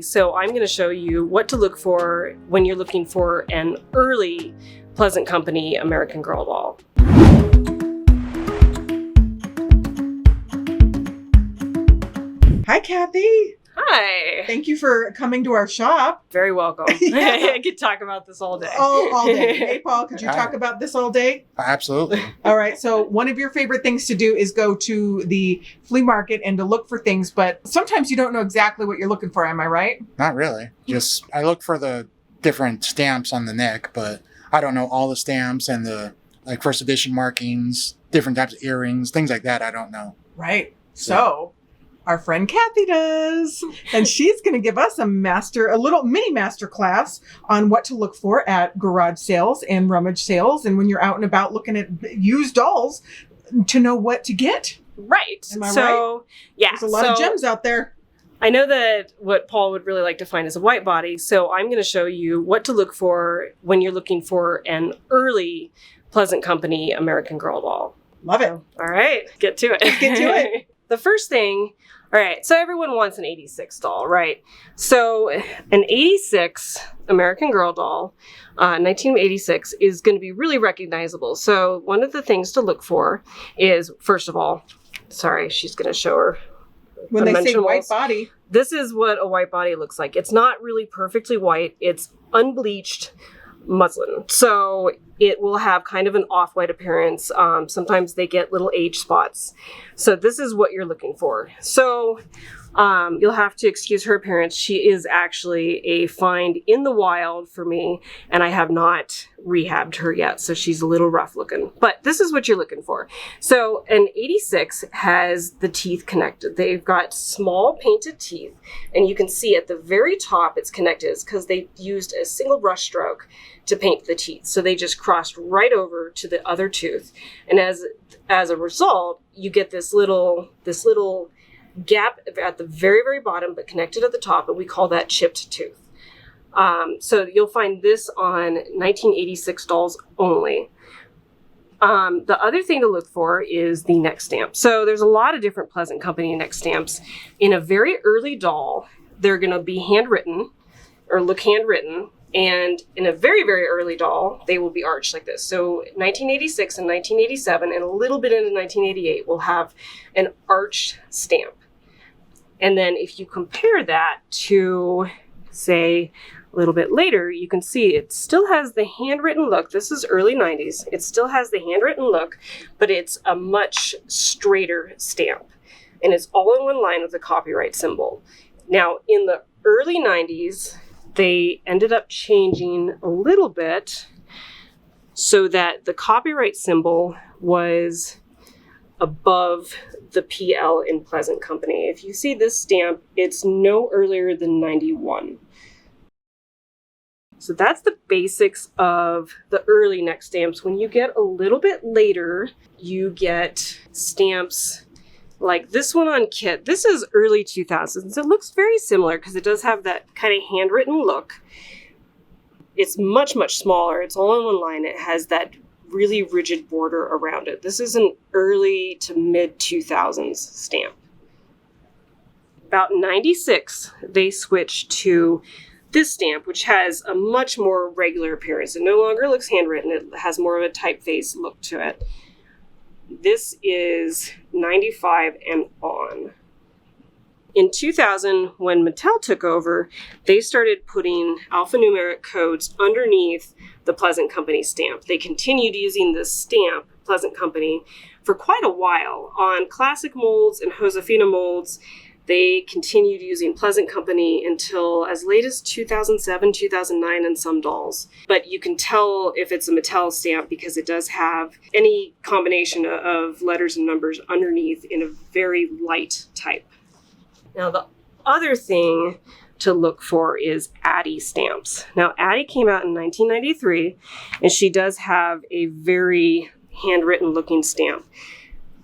So I'm going to show you what to look for when you're looking for an early Pleasant Company American Girl doll. Hi, Kathy. Hi. Thank you for coming to our shop. Very welcome. Yeah. I could talk about this all day. Oh, all day. Hey, Paul, could you talk about this all day? Absolutely. All right. So one of your favorite things to do is go to the flea market and to look for things, but sometimes you don't know exactly what you're looking for. Am I right? Not really. Just I look for the different stamps on the neck, but I don't know all the stamps and the first edition markings, different types of earrings, things like that. I don't know. Right. So our friend Kathy does, and she's going to give us a little mini master class on what to look for at garage sales and rummage sales, and when you're out and about looking at used dolls, to know what to get. Right. Am I right? Yeah. There's a lot of gems out there. I know that what Paul would really like to find is a white body, so I'm going to show you what to look for when you're looking for an early Pleasant Company American Girl doll. Love it. All right, get to it. Let's get to it. The first thing, all right, so everyone wants an 86 doll, right? So an 86 American Girl doll, 1986, is going to be really recognizable. So one of the things to look for is, first of all, sorry, she's going to show her. When they say white body. This is what a white body looks like. It's not really perfectly white. It's unbleached muslin. So it will have kind of an off-white appearance. Sometimes they get little age spots. So this is what you're looking for. So you'll have to excuse her appearance. She is actually a find in the wild for me, and I have not rehabbed her yet, so she's a little rough looking. But this is what you're looking for. So an 86 has the teeth connected. They've got small painted teeth, and you can see at the very top it's connected. It's because they used a single brush stroke to paint the teeth. So they just crossed right over to the other tooth. And as a result, you get this little gap at the very, very bottom, but connected at the top, and we call that chipped tooth. So you'll find this on 1986 dolls only. The other thing to look for is the neck stamp. So there's a lot of different Pleasant Company neck stamps. In a very early doll, they're going to be handwritten or look handwritten. And in a very, very early doll, they will be arched like this. So 1986 and 1987 and a little bit into 1988 will have an arched stamp. And then if you compare that to, say, a little bit later, you can see it still has the handwritten look. This is early 90s. It still has the handwritten look, but it's a much straighter stamp. And it's all in one line with the copyright symbol. Now, in the early 90s, they ended up changing a little bit so that the copyright symbol was above the PL in Pleasant Company. If you see this stamp, it's no earlier than 91. So that's the basics of the early neck stamps. When you get a little bit later, you get stamps like this one on Kit. This is early 2000s. It looks very similar because it does have that kind of handwritten look. It's much, much smaller. It's all in one line. It has that really rigid border around it. This is an early to mid 2000s stamp. About 96, they switched to this stamp, which has a much more regular appearance. It no longer looks handwritten. It has more of a typeface look to it. This is 95 and on. In 2000, when Mattel took over, they started putting alphanumeric codes underneath the Pleasant Company stamp. They continued using this stamp, Pleasant Company, for quite a while. On classic molds and Josefina molds, they continued using Pleasant Company until as late as 2007, 2009 in some dolls. But you can tell if it's a Mattel stamp because it does have any combination of letters and numbers underneath in a very light type. Now, the other thing to look for is Addie stamps. Now, Addie came out in 1993, and she does have a very handwritten looking stamp.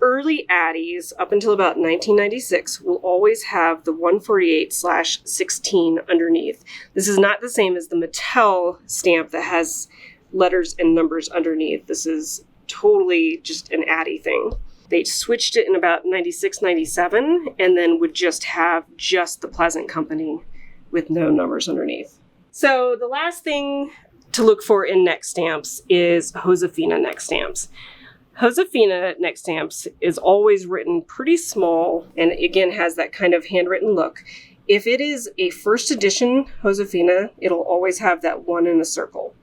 Early Addies, up until about 1996, will always have the 148/16 underneath. This is not the same as the Mattel stamp that has letters and numbers underneath. This is totally just an Addie thing. They switched it in about 96, 97, and then would just have just the Pleasant Company with no numbers underneath. So the last thing to look for in neck stamps is Josefina neck stamps. Josefina neck stamps is always written pretty small and again has that kind of handwritten look. If it is a first edition Josefina, it'll always have that one in a circle.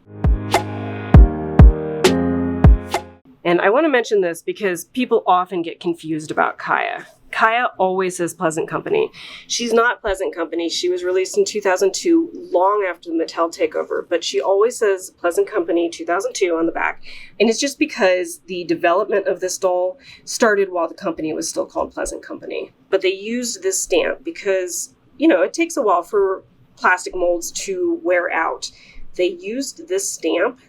And I want to mention this because people often get confused about Kaya. Kaya always says Pleasant Company. She's not Pleasant Company. She was released in 2002, long after the Mattel takeover, but she always says Pleasant Company 2002 on the back. And it's just because the development of this doll started while the company was still called Pleasant Company. But they used this stamp because, you know, it takes a while for plastic molds to wear out. They used this stamp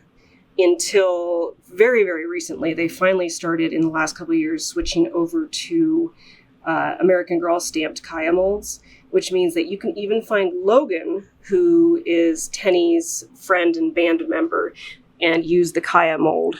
until very, very recently. They finally started in the last couple of years switching over to American Girl stamped Kaya molds, which means that you can even find Logan, who is Tenny's friend and band member, and use the Kaya mold.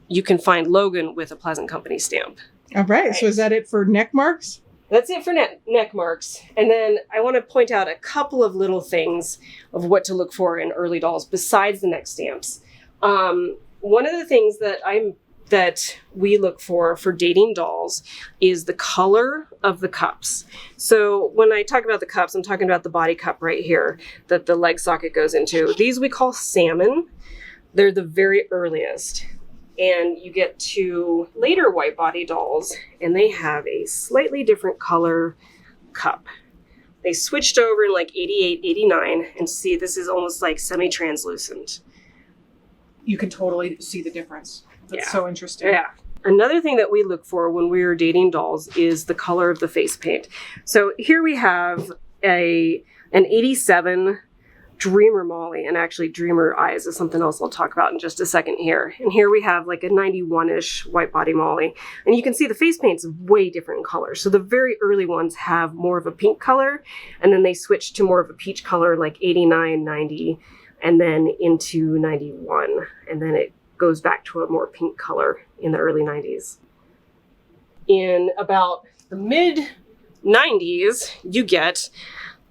You can find Logan with a Pleasant Company stamp. All right. So is that it for neck marks? That's it for neck marks. And then I want to point out a couple of little things of what to look for in early dolls besides the neck stamps. One of the things that we look for dating dolls is the color of the cups. So when I talk about the cups, I'm talking about the body cup right here that the leg socket goes into. These we call salmon. They're the very earliest. And you get to later white body dolls and they have a slightly different color cup. They switched over in like 88, 89 and see this is almost like semi-translucent. You can totally see the difference. That's so interesting. Yeah. Another thing that we look for when we're dating dolls is the color of the face paint. So here we have an 87 Dreamer Molly, and actually Dreamer Eyes is something else I'll talk about in just a second here. And here we have like a 91-ish white body Molly. And you can see the face paint's way different in color. So the very early ones have more of a pink color, and then they switch to more of a peach color like 89, 90, and then into 91. And then it goes back to a more pink color in the early 90s. In about the mid 90s, you get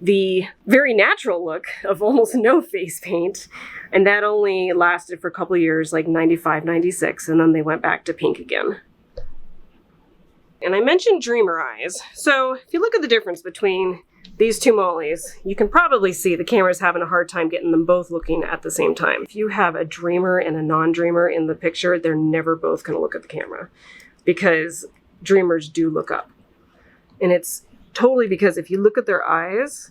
the very natural look of almost no face paint. And that only lasted for a couple of years, like 95, 96, and then they went back to pink again. And I mentioned Dreamer Eyes. So if you look at the difference between these two Mollies, you can probably see the camera's having a hard time getting them both looking at the same time. If you have a dreamer and a non-dreamer in the picture, they're never both going to look at the camera because dreamers do look up. And it's totally because if you look at their eyes,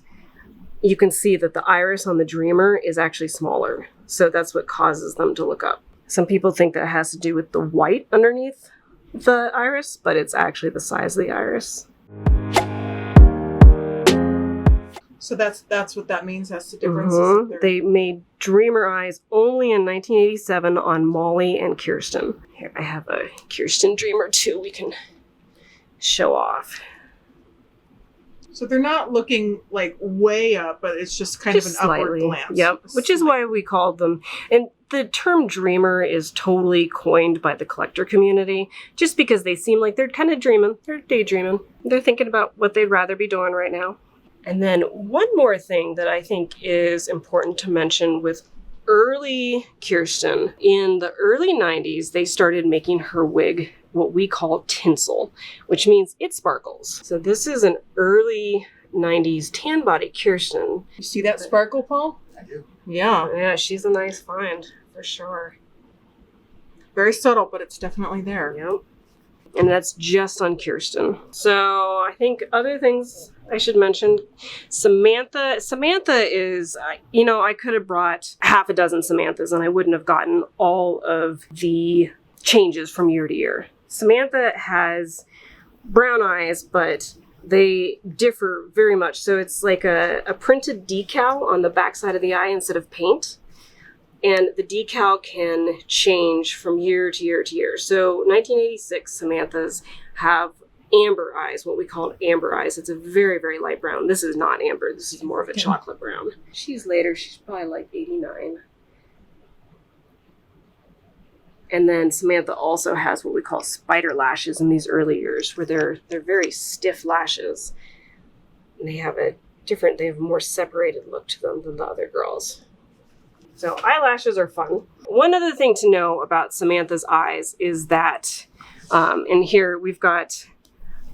you can see that the iris on the dreamer is actually smaller. So that's what causes them to look up. Some people think that has to do with the white underneath the iris, but it's actually the size of the iris. So that's what that means. That's the difference. Mm-hmm. They made Dreamer Eyes only in 1987 on Molly and Kirsten. Here, I have a Kirsten Dreamer too we can show off. So they're not looking like way up, but it's just kind of an upward glance. Yep, which is why we called them. And the term dreamer is totally coined by the collector community, just because they seem like they're kind of dreaming. They're daydreaming. They're thinking about what they'd rather be doing right now. And then one more thing that I think is important to mention with early Kirsten. In the early 90s, they started making her wig what we call tinsel, which means it sparkles. So this is an early 90s tan body Kirsten. You see that sparkle, Paul? I do. Yeah. Yeah, she's a nice find for sure. Very subtle, but it's definitely there. Yep. And that's just on Kirsten. So I think other things I should mention, Samantha is, I could have brought half a dozen Samanthas and I wouldn't have gotten all of the changes from year to year. Samantha has brown eyes, but they differ very much. So it's like a printed decal on the backside of the eye instead of paint. And the decal can change from year to year to year. So 1986 Samanthas have amber eyes, what we call amber eyes. It's a very, very light brown. This is not amber. This is more of a chocolate brown. She's probably like 89. And then Samantha also has what we call spider lashes in these early years, where they're very stiff lashes. And they have a different. They have a more separated look to them than the other girls. So eyelashes are fun. One other thing to know about Samantha's eyes is that, and here we've got,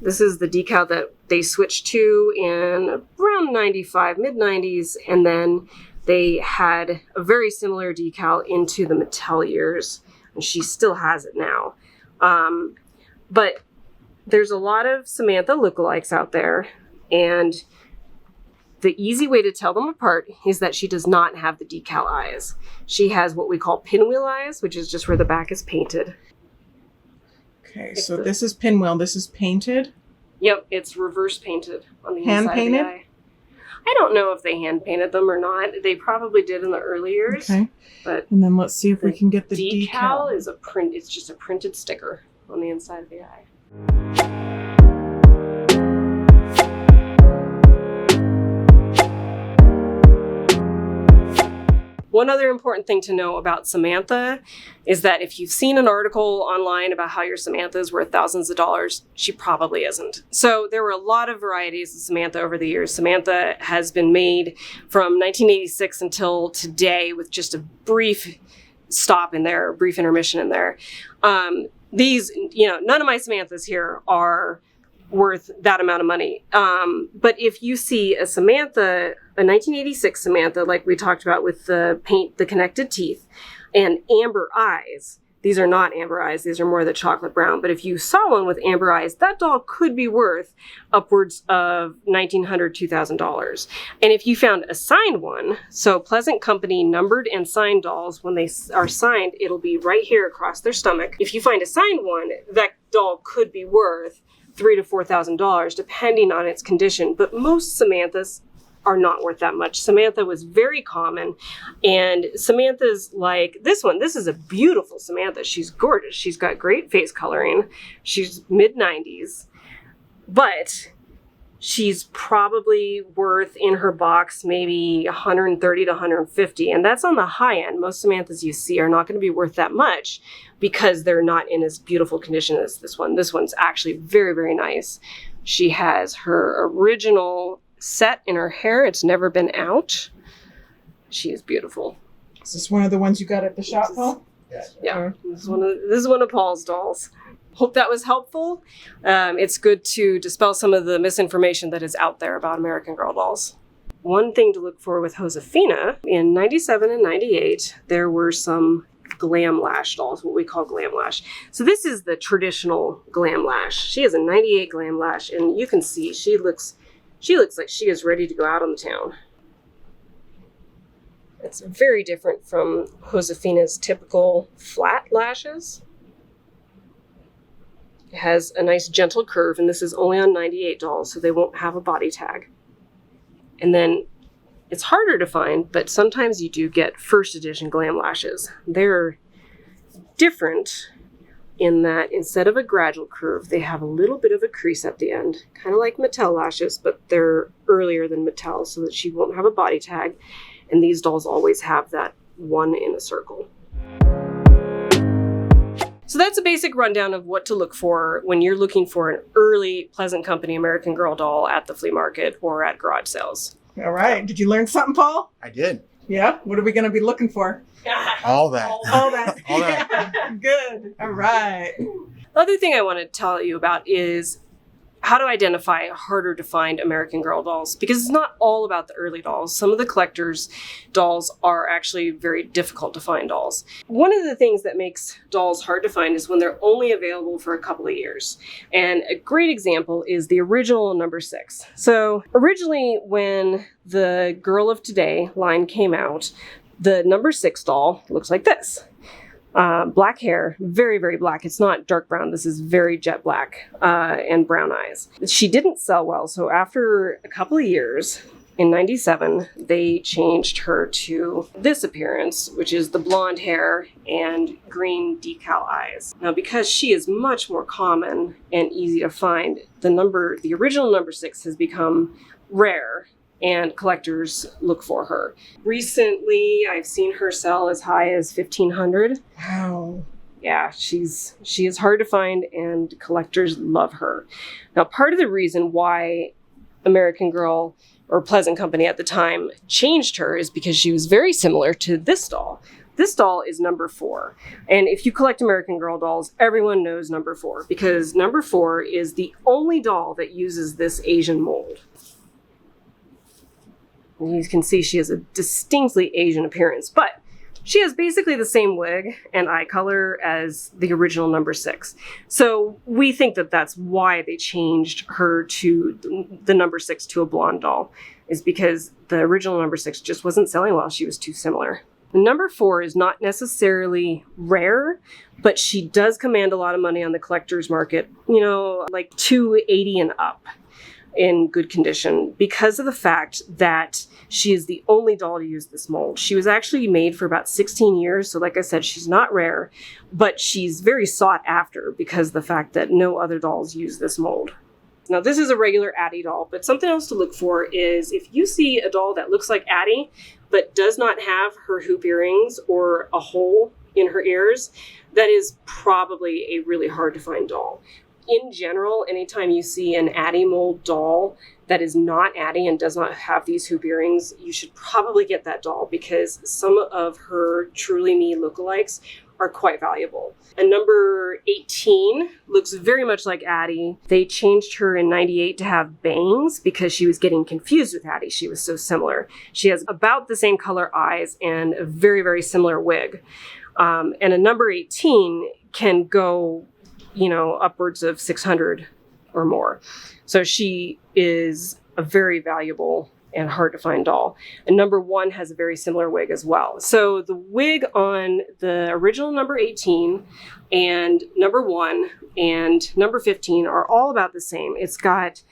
this is the decal that they switched to in around 95, mid-90s, and then they had a very similar decal into the Mattel years, and she still has it now. But there's a lot of Samantha lookalikes out there, and the easy way to tell them apart is that she does not have the decal eyes. She has what we call pinwheel eyes, which is just where the back is painted. Okay, so this is pinwheel. This is painted? Yep, it's reverse painted on the Hand inside painted? of the eye. I don't know if they hand painted them or not. They probably did in the early years. Okay. But And then let's see if we can get the decal is a print. It's just a printed sticker on the inside of the eye. One other important thing to know about Samantha is that if you've seen an article online about how your Samantha is worth thousands of dollars, she probably isn't. So there were a lot of varieties of Samantha over the years. Samantha has been made from 1986 until today with just a brief stop in there, a brief intermission in there. These, none of my Samanthas here are worth that amount of money. But if you see a Samantha, a 1986 Samantha, like we talked about with the paint, the connected teeth, and amber eyes, these are not amber eyes, these are more the chocolate brown. But if you saw one with amber eyes, that doll could be worth upwards of $1,900, $2,000. And if you found a signed one, so Pleasant Company numbered and signed dolls, when they are signed, it'll be right here across their stomach. If you find a signed one, that doll could be worth $3,000 to $4,000, depending on its condition. But most Samanthas are not worth that much. Samantha was very common, and Samantha's like this one. This is a beautiful Samantha. She's gorgeous. She's got great face coloring. She's mid-90s, but she's probably worth in her box maybe $130 to $150, and that's on the high end. Most Samanthas you see are not going to be worth that much because they're not in as beautiful condition as this one. This one's actually very, very nice. She has her original set in her hair. It's never been out. She is beautiful. Is this one of the ones you got at the shop, Paul? Yeah, this is one of Paul's dolls. Hope that was helpful. It's good to dispel some of the misinformation that is out there about American Girl dolls. One thing to look for with Josefina, in 97 and 98, there were some glam lash dolls, what we call glam lash. So this is the traditional glam lash. She has a 98 glam lash, and you can see she looks like she is ready to go out on the town. It's very different from Josefina's typical flat lashes. It has a nice gentle curve, and this is only on 98 dolls, so they won't have a body tag. And then it's harder to find, but sometimes you do get first edition glam lashes. They're different in that instead of a gradual curve, they have a little bit of a crease at the end, kind of like Mattel lashes, but they're earlier than Mattel so that she won't have a body tag. And these dolls always have that one in a circle. So that's a basic rundown of what to look for when you're looking for an early Pleasant Company American Girl doll at the flea market or at garage sales. All right. Did you learn something, Paul? I did. Yeah? What are we going to be looking for? All that. All that. All that. Good. All right. The other thing I want to tell you about is how to identify harder to find American Girl dolls, because it's not all about the early dolls. Some of the collectors' dolls are actually very difficult to find dolls. One of the things that makes dolls hard to find is when they're only available for a couple of years. And a great example is the original number 6. So originally when the Girl of Today line came out, the number 6 doll looks like this. Black hair, very, very black. It's not dark brown. This is very jet black and brown eyes. She didn't sell well, so after a couple of years, in 97, they changed her to this appearance, which is the blonde hair and green decal eyes. Now, because she is much more common and easy to find, the original number 6 has become rare, and collectors look for her. Recently, I've seen her sell as high as $1,500. Wow. Yeah, she is hard to find, and collectors love her. Now, part of the reason why American Girl or Pleasant Company at the time changed her is because she was very similar to this doll. This doll is number 4. And if you collect American Girl dolls, everyone knows number 4 because number 4 is the only doll that uses this Asian mold. And you can see she has a distinctly Asian appearance, but she has basically the same wig and eye color as the original number 6. So we think that that's why they changed her to the number 6 to a blonde doll, is because the original number 6 just wasn't selling well. She was too similar. Number 4 is not necessarily rare, but she does command a lot of money on the collector's market, you know, like $280 and up in good condition because of the fact that she is the only doll to use this mold. She was actually made for about 16 years. So like I said, she's not rare, but she's very sought after because of the fact that no other dolls use this mold. Now this is a regular Addie doll, but something else to look for is if you see a doll that looks like Addie, but does not have her hoop earrings or a hole in her ears, that is probably a really hard to find doll. In general, anytime you see an Addie mold doll that is not Addie and does not have these hoop earrings, you should probably get that doll because some of her Truly Me lookalikes are quite valuable. And number 18 looks very much like Addie. They changed her in 98 to have bangs because she was getting confused with Addie. She was so similar. She has about the same color eyes and a very, very similar wig. And a number 18 can go, you know, upwards of 600 or more. So she is a very valuable and hard to find doll. And number 1 has a very similar wig as well. So the wig on the original number 18 and number 1 and number 15 are all about the same. It's got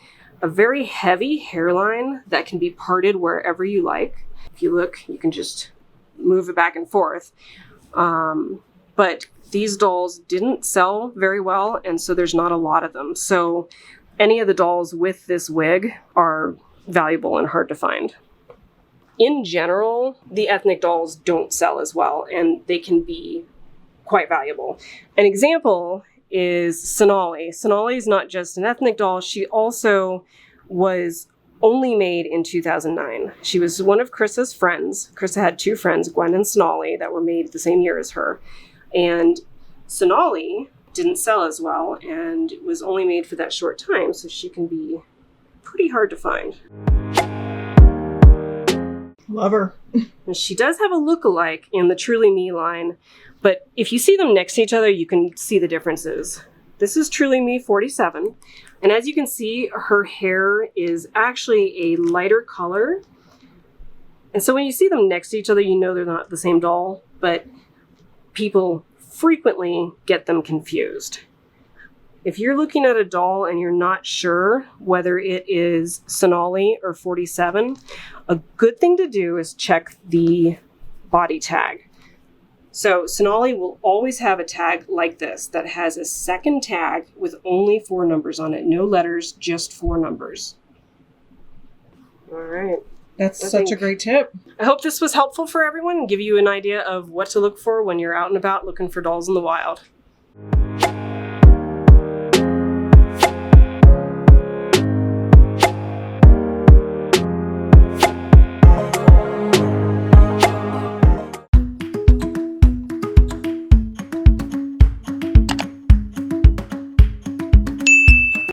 a very heavy hairline that can be parted wherever you like. If you look, you can just move it back and forth. But these dolls didn't sell very well, and so there's not a lot of them. So any of the dolls with this wig are valuable and hard to find. In general, the ethnic dolls don't sell as well, and they can be quite valuable. An example is Sonali. Sonali is not just an ethnic doll, she also was only made in 2009. She was one of Chris's friends. Chris had 2 friends, Gwen and Sonali, that were made the same year as her. And Sonali didn't sell as well and was only made for that short time, so she can be pretty hard to find. Love her. And she does have a look-alike in the Truly Me line, but if you see them next to each other, you can see the differences. This is Truly Me 47, and as you can see, her hair is actually a lighter color. And so when you see them next to each other, you know they're not the same doll, but people frequently get them confused. If you're looking at a doll and you're not sure whether it is Sonali or 47, a good thing to do is check the body tag. So Sonali will always have a tag like this that has a second tag with only 4 numbers on it. No letters, just 4 numbers. All right. That's such a great tip. I hope this was helpful for everyone and give you an idea of what to look for when you're out and about looking for dolls in the wild.